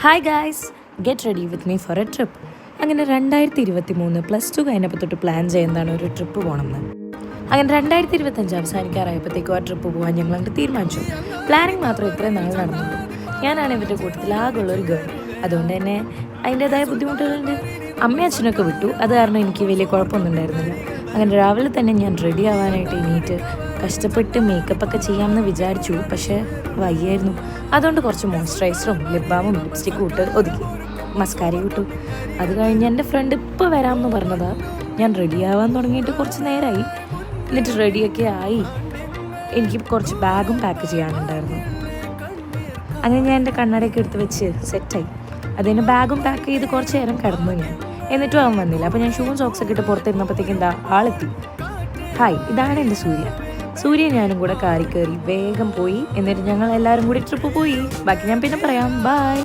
Hi guys, get ready with me for A trip. അങ്ങനെ 2023 +2 കഴിഞ്ഞപ്പോൾ തൊട്ട് പ്ലാൻ ചെയ്യുന്നതാണ് ഒരു ട്രിപ്പ് പോകണമെന്ന്. അങ്ങനെ 2025 അവസാനിക്കാറായപ്പോഴത്തേക്കും ആ ട്രിപ്പ് പോകാൻ ഞങ്ങൾ അങ്ങോട്ട് തീരുമാനിച്ചു. പ്ലാനിങ് മാത്രം ഇത്രയും നാൾ നടന്നുള്ളൂ. ഞാനാണ് ഇവരുടെ കൂട്ടത്തിൽ ആകെയുള്ളൊരു ഗേൾ. അതുകൊണ്ട് തന്നെ അതിൻ്റേതായ ബുദ്ധിമുട്ടുകളുണ്ട്. അമ്മയും അച്ഛനൊക്കെ വിട്ടു. അത് കാരണം എനിക്ക് വലിയ കുഴപ്പമൊന്നും ഉണ്ടായിരുന്നില്ല. അങ്ങനെ രാവിലെ തന്നെ ഞാൻ റെഡി ആവാനായിട്ട് എണീറ്റ് കഷ്ടപ്പെട്ട് മേക്കപ്പൊക്കെ ചെയ്യാമെന്ന് വിചാരിച്ചു. പക്ഷേ വയ്യായിരുന്നു. അതുകൊണ്ട് കുറച്ച് മോയ്സ്ചറൈസറും ലിപ് ബാമും ലിപ്സ്റ്റിക്കും ഇട്ട് ഒതുക്കി. മസ്കാരയും ഇട്ടു. അത് കഴിഞ്ഞ് എൻ്റെ ഫ്രണ്ട് ഇപ്പോൾ വരാമെന്ന് പറഞ്ഞതാ. ഞാൻ റെഡി ആവാൻ തുടങ്ങിയിട്ട് കുറച്ച് നേരമായി. എന്നിട്ട് റെഡിയൊക്കെ ആയി. എനിക്ക് കുറച്ച് ബാഗും പാക്ക് ചെയ്യാനുണ്ടായിരുന്നു. അങ്ങനെ ഞാൻ എൻ്റെ കണ്ണടയൊക്കെ എടുത്ത് വെച്ച് സെറ്റായി. അതിന് ബാഗും പാക്ക് ചെയ്ത് കുറച്ച് നേരം കിടന്നു ഞാൻ. എന്നിട്ടും അവൻ വന്നില്ല. അപ്പോൾ ഞാൻ ഷൂവും സോക്സൊക്കെ ഇട്ട് പുറത്തിരുന്നപ്പോഴത്തേക്കും എന്താ ആളെത്തി. ഹായ്, ഇതാണ് എൻ്റെ സൂര്യ ഞാനും കൂടെ കാറി കയറി വേഗം പോയി. എന്നിട്ട് ഞങ്ങൾ എല്ലാവരും കൂടി ട്രിപ്പ് പോയി. ബാക്കി ഞാൻ പിന്നെ പറയാം. ബൈ.